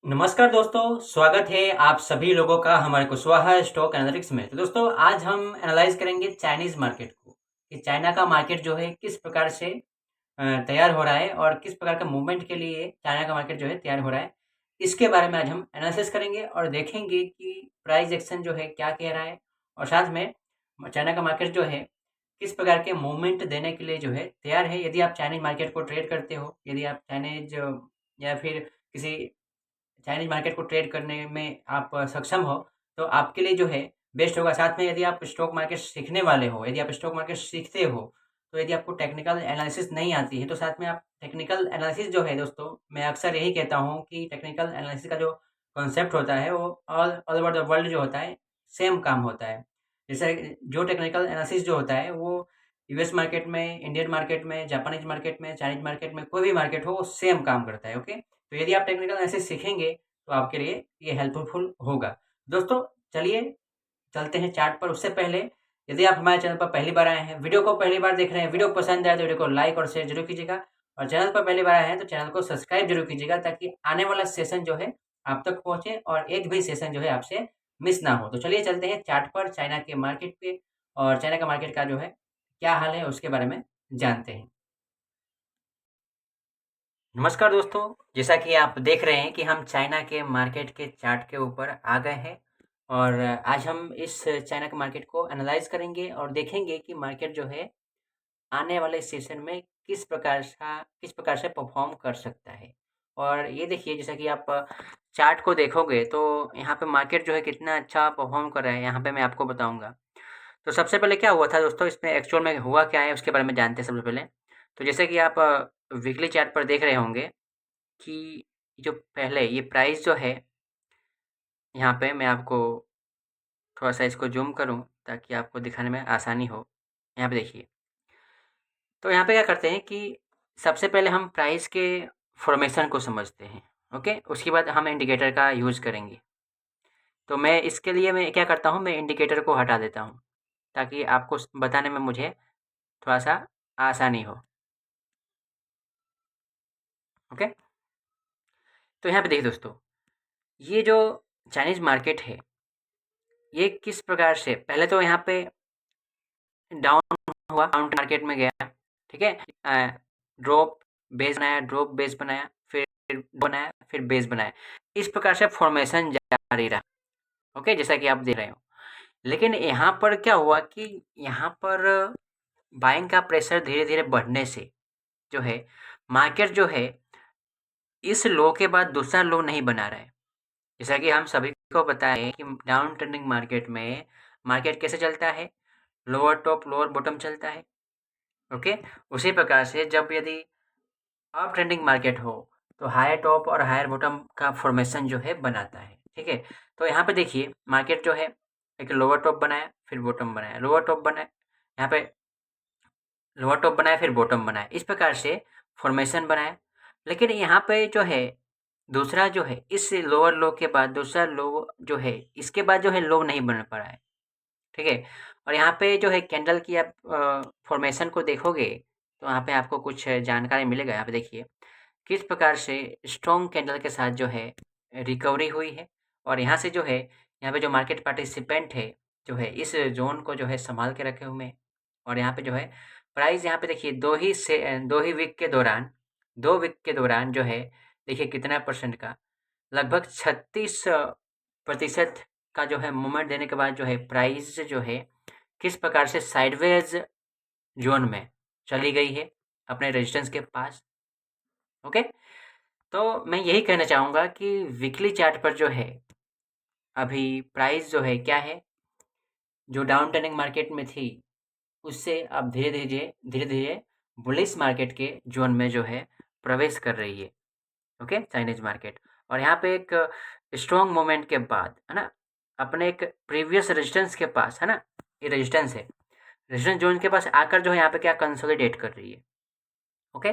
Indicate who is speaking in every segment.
Speaker 1: नमस्कार दोस्तों, स्वागत है आप सभी लोगों का हमारे कुशवाहा स्टॉक एनालिटिक्स में। तो दोस्तों आज हम एनालाइज़ करेंगे चाइनीज़ मार्केट को, कि चाइना का मार्केट जो है किस प्रकार से तैयार हो रहा है और किस प्रकार का मूवमेंट के लिए चाइना का मार्केट जो है तैयार हो रहा है। इसके बारे में आज हम एनालिसिस करेंगे और देखेंगे कि प्राइस एक्शन जो है क्या कह रहा है और साथ में चाइना का मार्केट जो है किस प्रकार के मूवमेंट देने के लिए जो है तैयार है। यदि आप चाइनीज़ मार्केट को ट्रेड करते हो, यदि आप चाइनीज़ या फिर किसी चाइनीज़ मार्केट को ट्रेड करने में आप सक्षम हो, तो आपके लिए जो है बेस्ट होगा। साथ में यदि आप स्टॉक मार्केट सीखने वाले हो, यदि आप स्टॉक मार्केट सीखते हो, तो यदि आपको टेक्निकल एनालिसिस नहीं आती है, तो साथ में आप टेक्निकल एनालिसिस जो है दोस्तों, मैं अक्सर यही कहता हूँ कि टेक्निकल एनालिसिस का जो कॉन्सेप्ट होता है, वो all all over the world जो होता है, सेम काम होता है। जैसे जो टेक्निकल एनालिसिस जो होता है, वो यूएस मार्केट में, इंडियन मार्केट में, जापानीज़ मार्केट में, चाइनीज़ मार्केट में, कोई भी मार्केट हो, वो सेम काम करता है, ओके? तो यदि आप टेक्निकल एनालिसिस सीखेंगे तो आपके लिए ये हेल्पफुल होगा। दोस्तों चलिए चलते हैं चार्ट पर। उससे पहले यदि आप हमारे चैनल पर पहली बार आए हैं, वीडियो को पहली बार देख रहे हैं, वीडियो पसंद आए तो वीडियो को लाइक और शेयर ज़रूर कीजिएगा और चैनल पर पहली बार आए हैं तो चैनल को सब्सक्राइब ज़रूर कीजिएगा ताकि आने वाला सेशन जो है आप तक पहुँचे और एक भी सेशन जो है आपसे मिस ना हो। तो चलिए चलते हैं चार्ट पर चाइना के मार्केट पे और चाइना का मार्केट का जो है क्या हाल है उसके बारे में जानते हैं। नमस्कार दोस्तों, जैसा कि आप देख रहे हैं कि हम चाइना के मार्केट के चार्ट के ऊपर आ गए हैं और आज हम इस चाइना के मार्केट को एनालाइज़ करेंगे और देखेंगे कि मार्केट जो है आने वाले सेशन में किस प्रकार से परफ़ॉर्म कर सकता है। और ये देखिए जैसा कि आप चार्ट को देखोगे तो यहाँ पे मार्केट जो है कितना अच्छा परफ़ॉर्म कर रहा है, यहाँ पे मैं आपको बताऊँगा। तो सबसे पहले क्या हुआ था दोस्तों, इसमें एक्चुअल में हुआ क्या है उसके बारे में जानते हैं सबसे पहले। तो जैसे कि आप वीकली चार्ट पर देख रहे होंगे कि जो पहले ये प्राइस जो है, यहाँ पे मैं आपको थोड़ा-सा इसको ज़ूम करूँ ताकि आपको दिखाने में आसानी हो। यहाँ पे देखिए, तो यहाँ पे क्या करते हैं कि सबसे पहले हम प्राइस के फ़ॉर्मेशन को समझते हैं, ओके? उसके बाद हम इंडिकेटर का यूज़ करेंगे। तो मैं इसके लिए मैं क्या करता हूँ, मैं इंडिकेटर को हटा देता हूँ, ताकि आपको स बताने में मुझे थोड़ा-सा आसानी हो, ओके? तो यहाँ पे देखिए दोस्तों, ये जो चाइनीज़ मार्केट है, ये किस प्रकार से पहले तो यहाँ पे डाउन हुआ, डाउन मार्केट में गया, ठीक है? ड्रॉप बेस बनाया, ड्रॉप बेस बनाया, फिर बनाया, फिर बेस बनाया। इस प्रकार से फॉर्मेशन जारी रहा, ओके? जैसा कि आप देख रहे हो। लेकिन यहाँ पर क्या हुआ कि यहाँ पर बाइंग का प्रेशर धीरे-धीरे बढ़ने से जो है, मार्केट जो है इस लो के बाद दूसरा लो नहीं बना रहा है। जैसा कि हम सभी को पता है कि डाउन ट्रेंडिंग मार्केट में मार्केट कैसे चलता है? लोअर टॉप, लोअर बॉटम चलता है, ओके? उसी प्रकार से जब यदि अप ट्रेंडिंग मार्केट हो, तो हायर टॉप और हायर बॉटम का फॉर्मेशन जो है बनाता है, ठीक है? तो यहाँ पे देखिए मार्केट जो है एक लोअर टॉप बनाया, फिर बॉटम बनाया, लोअर टॉप बनाया, यहाँ पे लोअर टॉप बनाया, फिर बॉटम बनाया, इस प्रकार से फॉर्मेशन बनाया। लेकिन यहाँ पे जो है दूसरा जो है इस लोअर लो के बाद दूसरा लो जो है, इसके बाद जो है लो नहीं बन पा रहा है, ठीक है? और यहाँ पे जो है कैंडल की आप फॉर्मेशन को देखोगे, तो यहाँ पे आपको कुछ जानकारी मिलेगा। यहाँ पे देखिए, किस प्रकार से स्ट्रॉन्ग कैंडल के साथ जो है रिकवरी हुई है और यहाँ से जो है, यहाँ पे जो मार्केट पार्टिसिपेंट है, जो है इस ज़ोन को जो है सँभाल के रखे हुए हैं और यहाँ पे जो है प्राइस यहाँ पे देखिए 2 ही वीक के दौरान 2 वीक के दौरान जो है, देखिए कितना परसेंट का लगभग 36% का जो है मूवमेंट देने के बाद जो है प्राइस जो है किस प्रकार से साइडवेज ज़ोन में चली गई है अपने रेजिस्टेंस के पास, ओके? तो मैं यही कहना चाहूँगा कि वीकली चार्ट पर जो है अभी प्राइस जो है क्या है, जो डाउन ट्रेंडिंग मार्केट में थी, उससे अब धीरे-धीरे बुलिश मार्केट के ज़ोन में जो है प्रवेश कर रही है, ओके? चाइनीज़ मार्केट और यहाँ पे एक स्ट्रॉन्ग मूवमेंट के बाद, है ना? अपने एक प्रीवियस रेजिस्टेंस के पास, है ना? ये रेजिस्टेंस है। रेजिस्टेंस ज़ोन के पास आकर जो है यहाँ पे क्या कंसोलिडेट कर रही है, ओके?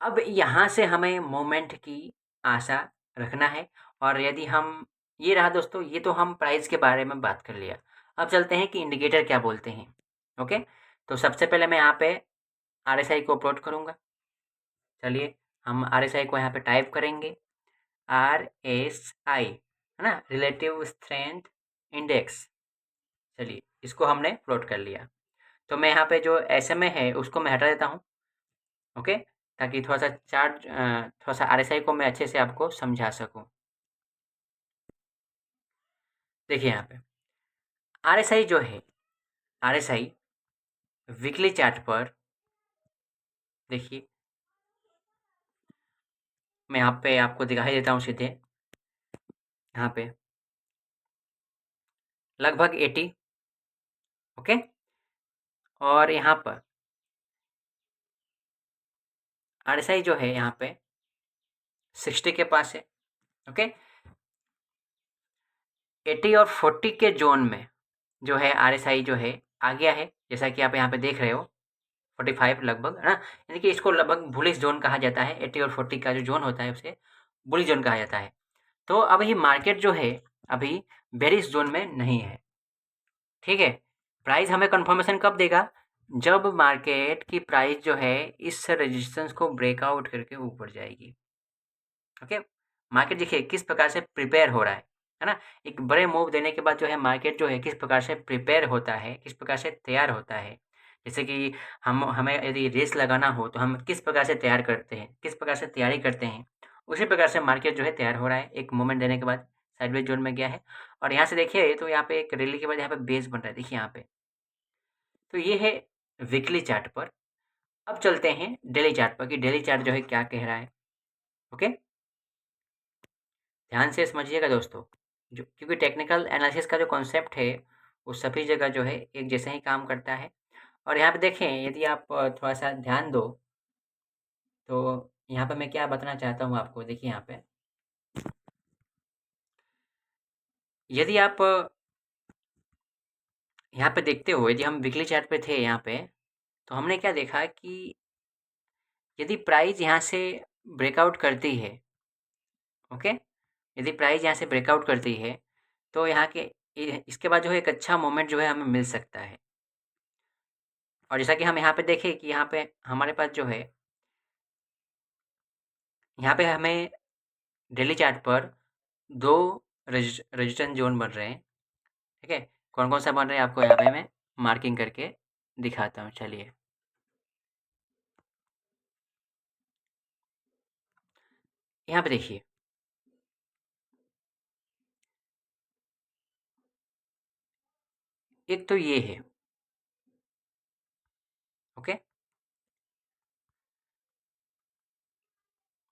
Speaker 1: अब यहाँ से हमें मूवमेंट की आशा रखना है और यदि हम ये रहा दोस्तों, ये तो हम प्राइस के बारे में बात कर लिया। अब चलते हैं कि इंडिकेटर क्या बोलते हैं, ओके? तो सबसे पहले मैं यहाँ पे आरएसआई को प्लॉट करूँगा। चलिए हम आरएसआई को यहाँ पे टाइप करेंगे। RSI है ना, रिलेटिव स्ट्रेंथ इंडेक्स। चलिए इसको हमने प्लॉट कर लिया। तो मैं यहाँ पे जो SMA है उसको मैं हटा देता हूँ, ओके, ताकि थोड़ा सा चार्ट थोड़ा सा RSI को मैं अच्छे से आपको समझा सकूँ। देखिए यहाँ पे RSI जो है, RSI वीकली चार्ट पर देखिए, मैं यहाँ पे आपको दिखाई देता हूँ सीधे, यहाँ पे लगभग 80, ओके, और यहाँ पर RSI जो है यहाँ पे 60 के पास है, ओके। 80 और 40 के जोन में जो है RSI जो है आ गया है, जैसा कि आप यहाँ पे देख रहे हो 45 लगभग, है ना। यानी कि इसको लगभग बुलिश जोन कहा जाता है। 80 और 40 का जो जोन होता है उसे बुलिश जोन कहा जाता है। तो अभी मार्केट जो है अभी बेरिश जोन में नहीं है, ठीक है। प्राइस हमें कंफर्मेशन कब देगा, जब मार्केट की प्राइस जो है इस रेजिस्टेंस को ब्रेकआउट करके ऊपर जाएगी, ओके। मार्केट देखिए किस प्रकार से प्रिपेयर हो रहा है ना। एक बड़े मूव देने के बाद जो है मार्केट जो है किस प्रकार से प्रिपेयर होता है, किस प्रकार से तैयार होता है। जैसे कि हमें यदि रेस लगाना हो तो हम किस प्रकार से तैयार करते हैं, किस प्रकार से तैयारी करते हैं, उसी प्रकार से मार्केट जो है तैयार हो रहा है। एक मूवमेंट देने के बाद साइडवेज जोन में गया है, और यहाँ से देखिए तो यहाँ पे एक रैली के बाद यहाँ पे बेस बन रहा है, देखिए यहाँ पे। तो ये है वीकली चार्ट पर। अब चलते हैं डेली चार्ट पर कि डेली चार्ट जो है क्या कह रहा है, ओके। ध्यान से समझिएगा दोस्तों, जो क्योंकि टेक्निकल एनालिसिस का जो कॉन्सेप्ट है वो सभी जगह जो है एक जैसा ही काम करता है। और यहाँ पे देखें, यदि आप थोड़ा सा ध्यान दो तो यहाँ पे मैं क्या बताना चाहता हूँ आपको, देखिए यहाँ पे यदि आप यहाँ पे देखते हो, यदि हम वीकली चार्ट पे थे यहाँ पे, तो हमने क्या देखा कि यदि प्राइस यहाँ से ब्रेकआउट करती है, ओके, यदि प्राइस यहाँ से ब्रेकआउट करती है तो यहाँ के इसके बाद जो है एक अच्छा मोमेंट जो है हमें मिल सकता है। और जैसा कि हम यहाँ पे देखें कि यहाँ पे हमारे पास जो है, यहाँ पे हमें डेली चार्ट पर 2 रेजिस्टेंस ज़ोन बन रहे हैं, ठीक है। कौन-कौन सा बन रहा है आपको यहाँ पे मैं मार्किंग करके दिखाता हूँ, चलिए। यहाँ पे देखिए, एक तो ये है, ओके,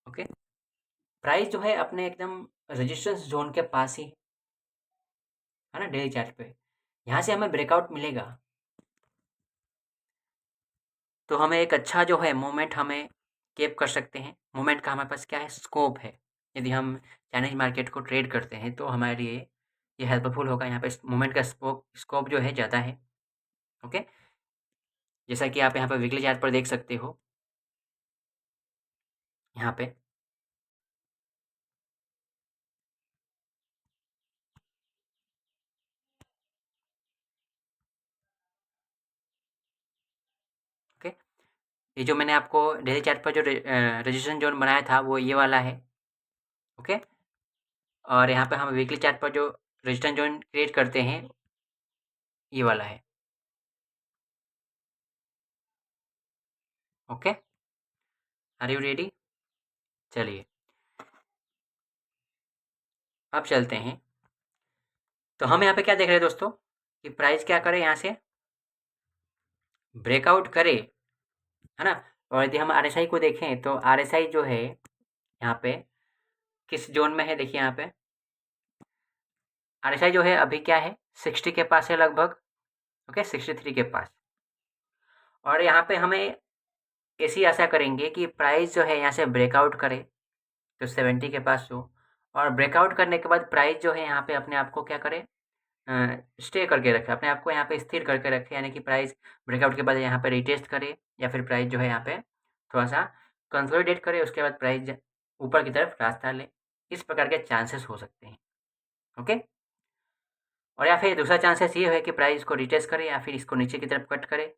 Speaker 1: ओके। प्राइस जो है अपने एकदम रेजिस्टेंस ज़ोन के पास ही, है ना, डेली चार्ट पे। यहाँ से हमें ब्रेकआउट मिलेगा तो हमें एक अच्छा जो है मूवमेंट हमें कैप कर सकते हैं। मूवमेंट का हमारे पास क्या है, स्कोप है। यदि हम चाइनीज़ मार्केट को ट्रेड करते हैं तो हमारे लिए ये हेल्पफुल होगा। यहाँ पे मूवमेंट का स्कोप जो है ज़्यादा है, ओके। जैसा कि आप यहाँ पे वीकली चार्ट पर देख सकते हो, यहाँ पे ओके। ये जो मैंने आपको डेली चार्ट पर जो रजिस्ट्रेशन जोन बनाया था वो ये वाला है, ओके। और यहाँ पे हम वीकली चार्ट पर जो रजिस्ट्रेशन जोन क्रिएट करते हैं ये वाला है, ओके। Are you ready? चलिए अब चलते हैं। तो हम यहाँ पे क्या देख रहे हैं दोस्तों, कि प्राइस क्या करे, यहाँ से ब्रेकआउट करे, है ना। और यदि हम RSI को देखें तो RSI जो है यहाँ पे किस जोन में है, देखिए यहाँ पे RSI जो है अभी क्या है 60 के पास है लगभग, ओके, 63 के पास। और यहाँ पे हमें ऐसी आशा करेंगे कि प्राइस जो है यहाँ से ब्रेकआउट करे तो 70 के पास हो, और ब्रेकआउट करने के बाद प्राइस जो है यहाँ पे अपने आप को क्या करे, स्टे करके रखे, अपने आप को यहाँ पे स्थिर करके रखे। यानी कि प्राइस ब्रेकआउट के बाद यहाँ पे रिटेस्ट करे, या फिर प्राइस जो है यहाँ पे थोड़ा सा कंसोलिडेट करे, उसके बाद प्राइस ऊपर की तरफ रास्ता ले। इस प्रकार के चांसेस हो सकते हैं, ओके। और या फिर दूसरा चांसेस ये है कि प्राइस को रिटेस्ट करे या फिर इसको नीचे की तरफ कट करे,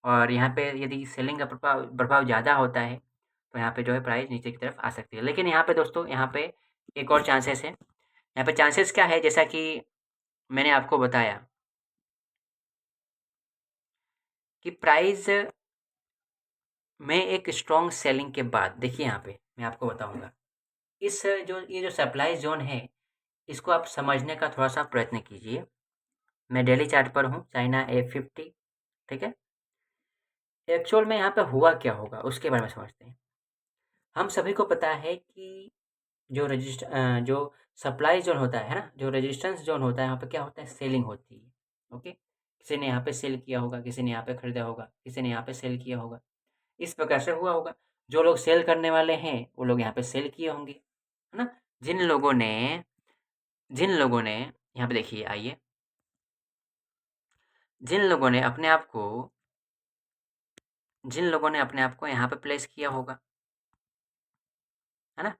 Speaker 1: और यहाँ पे यदि सेलिंग का प्रभाव प्रभाव ज़्यादा होता है तो यहाँ पे जो है प्राइस नीचे की तरफ आ सकती है। लेकिन यहाँ पे दोस्तों, यहाँ पे एक और चांसेस है यहाँ पे। चांसेस क्या है, जैसा कि मैंने आपको बताया कि प्राइस में एक स्ट्रॉन्ग सेलिंग के बाद देखिए यहाँ पे मैं आपको बताऊंगा, इस जो ये जो सप्लाई जोन है इसको आप समझने का थोड़ा सा प्रयत्न कीजिए। मैं डेली चार्ट पर हूँ, चाइना F50, ठीक है। एक्चुअल में यहाँ पे हुआ क्या होगा उसके बारे में समझते हैं। हम सभी को पता है कि जो सप्लाई जोन होता है ना, जो रेजिस्टेंस जोन होता है, यहाँ पे क्या होता है, सेलिंग होती है। ओके, किसी ने यहाँ पे सेल किया होगा, किसी ने यहाँ पे खरीदा होगा, किसी ने यहाँ पे सेल किया होगा, इस प्रकार से हुआ होगा। जो लोग सेल करने वाले हैं वो लोग यहाँ पे सेल किए होंगे, है ना। जिन लोगों ने जिन लोगों ने यहाँ पे देखिए, आइए, जिन लोगों ने अपने आप को जिन लोगों ने अपने आप को यहाँ पे प्लेस किया होगा, है ना,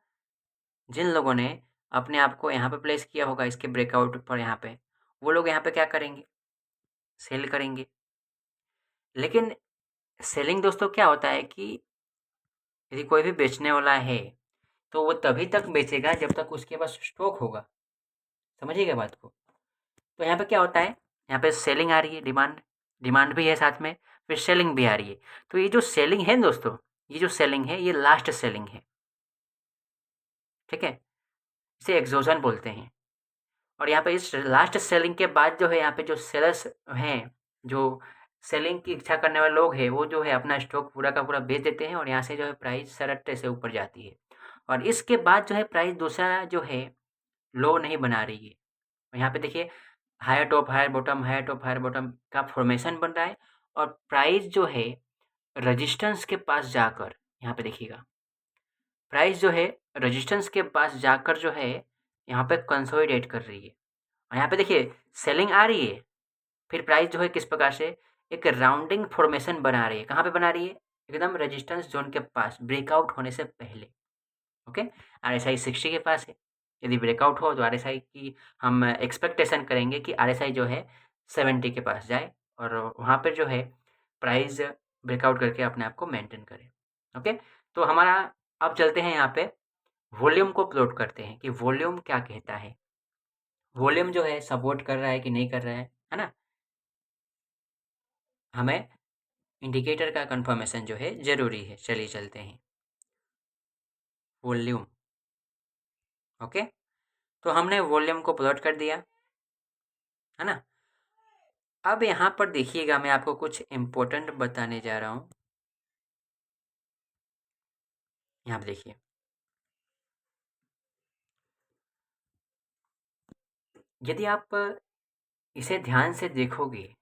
Speaker 1: जिन लोगों ने अपने आप को यहाँ पे प्लेस किया होगा इसके ब्रेकआउट पर, यहाँ पे वो लोग यहाँ पे क्या करेंगे, सेल करेंगे। लेकिन सेलिंग दोस्तों क्या होता है कि यदि कोई भी बेचने वाला है तो वो तभी तक बेचेगा जब तक उसके पास स्टॉक होगा। समझिएगा बात को। तो यहाँ पे क्या होता है, यहाँ पे सेलिंग आ रही है, डिमांड डिमांड भी है साथ में, फिर सेलिंग भी आ रही है। तो ये जो सेलिंग है दोस्तों, ये जो सेलिंग है ये लास्ट सेलिंग है, ठीक है। इसे एक्सोजन बोलते हैं। और यहाँ पे इस लास्ट सेलिंग के बाद जो है, यहाँ पे जो सेलर्स हैं, जो सेलिंग की इच्छा करने वाले लोग हैं, वो जो है अपना स्टॉक पूरा का पूरा बेच देते हैं और यहाँ से जो है प्राइस सरट्टे से ऊपर जाती है। और इसके बाद जो है प्राइस दूसरा जो है लो नहीं बना रही है। और यहाँ पे देखिए, higher top higher bottom, higher top higher bottom का फॉर्मेशन बन रहा है। और प्राइस जो है रेजिस्टेंस के पास जाकर, यहाँ पे देखिएगा, प्राइस जो है रेजिस्टेंस के पास जाकर जो है यहाँ पे कंसोलिडेट कर रही है। और यहाँ पे देखिए सेलिंग आ रही है, फिर प्राइस जो है किस प्रकार से एक राउंडिंग फॉर्मेशन बना रही है। कहाँ पे बना रही है, एकदम रेजिस्टेंस जोन के पास, ब्रेकआउट होने से पहले। ओके, RSI 60 के पास है। यदि ब्रेकआउट हो तो RSI की हम एक्सपेक्टेशन करेंगे कि RSI जो है 70 के पास जाए और वहाँ पर जो है प्राइस ब्रेकआउट करके अपने आप को मेंटेन करे। ओके, तो हमारा अब चलते हैं यहाँ पे वॉल्यूम को प्लॉट करते हैं कि वॉल्यूम क्या कहता है। वॉल्यूम जो है सपोर्ट कर रहा है कि नहीं कर रहा है ना। हमें इंडिकेटर का कंफर्मेशन जो है ज़रूरी है। चलिए चलते हैं वॉल्यूम। ओके, तो हमने वॉल्यूम को प्लॉट कर दिया, है ना। अब यहाँ पर देखिएगा, मैं आपको कुछ इम्पोर्टेंट बताने जा रहा हूँ। यहाँ पे देखिए, यदि आप इसे ध्यान से देखोगे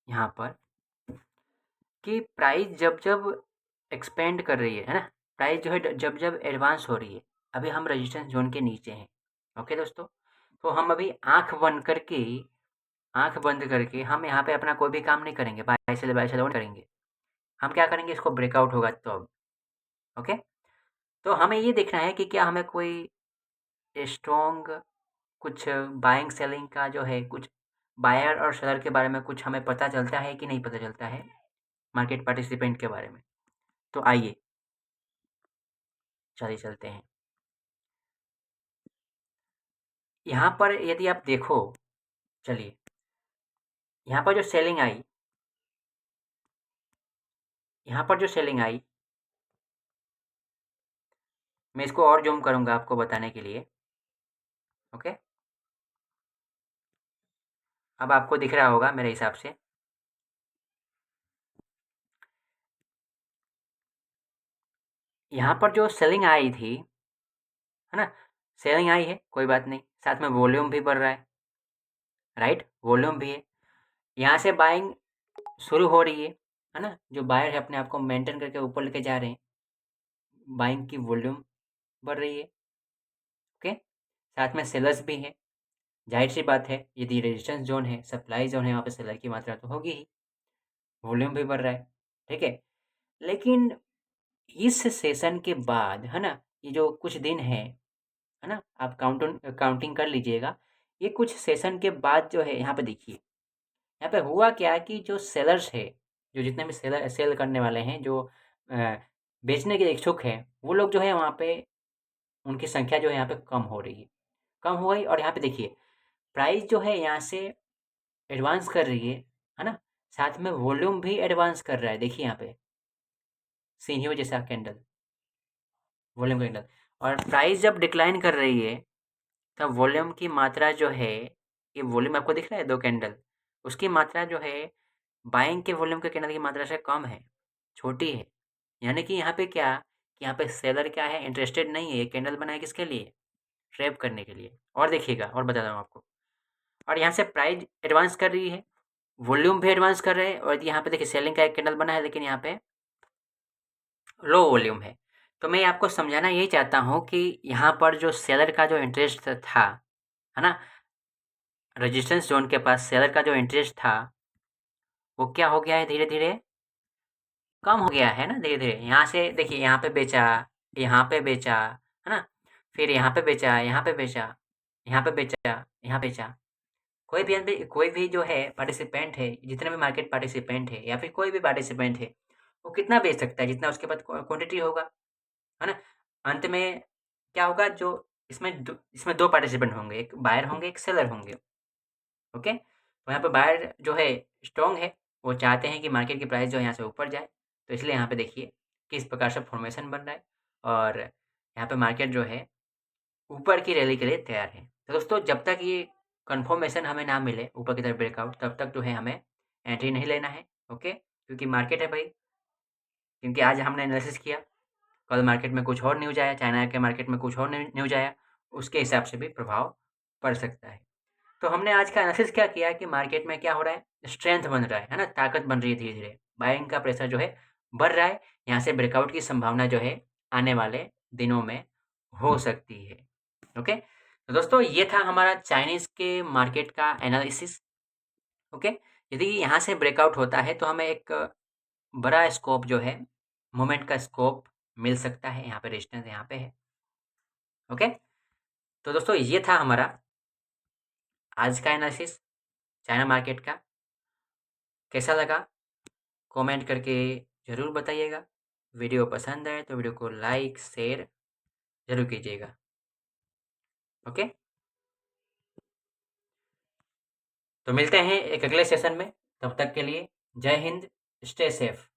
Speaker 1: यहाँ पर कि प्राइस जब जब एक्सपेंड कर रही है ना, प्राइस जो है जब जब एडवांस हो रही है, अभी हम रेजिस्टेंस जोन के नीचे हैं। ओके दोस्तों, तो हम अभी आंख बंद करके हम यहाँ पे अपना कोई भी काम नहीं करेंगे, बाय सेल करेंगे। हम क्या करेंगे, इसको ब्रेकआउट होगा तो अब। ओके, तो हमें ये देखना है कि क्या हमें कोई स्ट्रॉन्ग कुछ बाइंग सेलिंग का जो है, कुछ बायर और सेलर के बारे में कुछ हमें पता चलता है कि नहीं पता चलता है, मार्केट पार्टिसिपेंट के बारे में। तो आइए चलिए चलते हैं। यहाँ पर यदि आप देखो, चलिए, यहाँ पर जो सेलिंग आई, यहाँ पर जो सेलिंग आई, मैं इसको और जूम करूँगा आपको बताने के लिए। ओके, अब आपको दिख रहा होगा मेरे हिसाब से। यहाँ पर जो सेलिंग आई थी, है ना, सेलिंग आई है, कोई बात नहीं, साथ में वॉल्यूम भी बढ़ रहा है, राइट, वॉल्यूम भी है। यहाँ से बाइंग शुरू हो रही है ना। जो बायर है अपने आप को मेंटेन करके ऊपर लेके जा रहे हैं, बाइंग की वॉल्यूम बढ़ रही है। ओके, साथ में सेलर्स भी हैं। जाहिर सी बात है, यदि रेजिस्टेंस जोन है, सप्लाई जोन है, वहाँ पे सेलर की मात्रा तो होगी ही, वॉल्यूम भी बढ़ रहा है, ठीक है। लेकिन इस सेशन के बाद, है ना, ये जो कुछ दिन है ना, आप काउंटिंग कर लीजिएगा। ये कुछ सेशन के बाद जो है, यहाँ पे देखिए, यहाँ पे हुआ क्या कि जो सेलर्स है, जो जितने भी सेल करने वाले हैं, जो बेचने के इच्छुक हैं, वो लोग जो है वहाँ पे उनकी संख्या जो है यहाँ पे कम हो रही है, कम हो गई। और यहाँ पे देखिए प्राइस जो है यहाँ से एडवांस कर रही है ना? साथ में वॉल्यूम भी एडवांस कर रहा है। देखिए यहाँ पे सीनियो जैसा कैंडल, वॉल्यूम कैंडल। और प्राइस जब डिक्लाइन कर रही है तब वॉल्यूम की मात्रा जो है, ये वॉल्यूम आपको दिख रहा है 2 कैंडल, उसकी मात्रा जो है बाइंग के वॉल्यूम के कैंडल की मात्रा से कम है, छोटी है। यानी कि यहाँ पे क्या, कि यहाँ पे सेलर क्या है, इंटरेस्टेड नहीं है। ये कैंडल बना है किसके लिए? ट्रैप करने के लिए। और देखिएगा, और बताता हूँ आपको। और यहाँ से प्राइस एडवांस कर रही है, वॉल्यूम भी एडवांस कर रहे हैं। और यहाँ पे देखिए सेलिंग का एक कैंडल बना है, लेकिन यहाँ पे लो वॉल्यूम है। तो मैं आपको समझाना यही चाहता हूँ कि यहाँ पर जो सेलर का जो इंटरेस्ट था, है ना, रेजिस्टेंस जोन के पास सेलर का जो इंटरेस्ट था, वो क्या हो गया है, धीरे धीरे कम हो गया है ना, धीरे धीरे। यहाँ से देखिए, यहाँ पे बेचा, यहाँ पे बेचा, है ना, फिर यहाँ पे बेचा, यहाँ पे बेचा, यहाँ पे बेचा, यहाँ बेचा। कोई भी जो है पार्टिसिपेंट है, जितने भी मार्केट पार्टिसिपेंट है या फिर कोई भी पार्टिसिपेंट है, वो कितना बेच सकता है? जितना उसके पास क्वांटिटी होगा, है ना? अंत में क्या होगा, जो इसमें 2 पार्टिसिपेंट होंगे, एक बायर होंगे, एक सेलर होंगे। ओके? तो यहाँ पे बायर जो है स्ट्रॉन्ग है, वो चाहते हैं कि मार्केट की प्राइस जो है यहाँ से ऊपर जाए। तो इसलिए यहाँ पे देखिए किस प्रकार से फॉर्मेशन बन रहा है, और यहाँ पे मार्केट जो है ऊपर की रैली के लिए तैयार है। तो दोस्तों, जब तक ये कन्फर्मेशन हमें ना मिले ऊपर की तरफ ब्रेकआउट, तब तक जो है हमें एंट्री नहीं लेना है। ओके? क्योंकि मार्केट है भाई, क्योंकि आज हमने एनालिसिस किया, कल मार्केट में कुछ और न्यूज़ आया, चाइना के मार्केट में कुछ और न्यूज़ आया, उसके हिसाब से भी प्रभाव पड़ सकता है। तो हमने आज का एनालिसिस क्या किया कि मार्केट में क्या हो रहा है, स्ट्रेंथ बन रहा है ना, ताकत बन रही है धीरे धीरे, बाइंग का प्रेशर जो है बढ़ रहा है। यहाँ से ब्रेकआउट की संभावना जो है आने वाले दिनों में हो सकती है। ओके, तो दोस्तों ये था हमारा चाइनीज़ के मार्केट का एनालिसिस। ओके, यदि यहाँ से ब्रेकआउट होता है तो हमें एक बड़ा स्कोप जो है, मोमेंट का स्कोप मिल सकता है। यहाँ पे रेजिस्टेंस यहाँ पे है। ओके, तो दोस्तों ये था हमारा आज का एनालिसिस चाइना मार्केट का। कैसा लगा कमेंट करके ज़रूर बताइएगा। वीडियो पसंद आए तो वीडियो को लाइक शेयर ज़रूर कीजिएगा। ओके, तो मिलते हैं एक अगले सेशन में। तब तक के लिए जय हिंद, स्टे सेफ।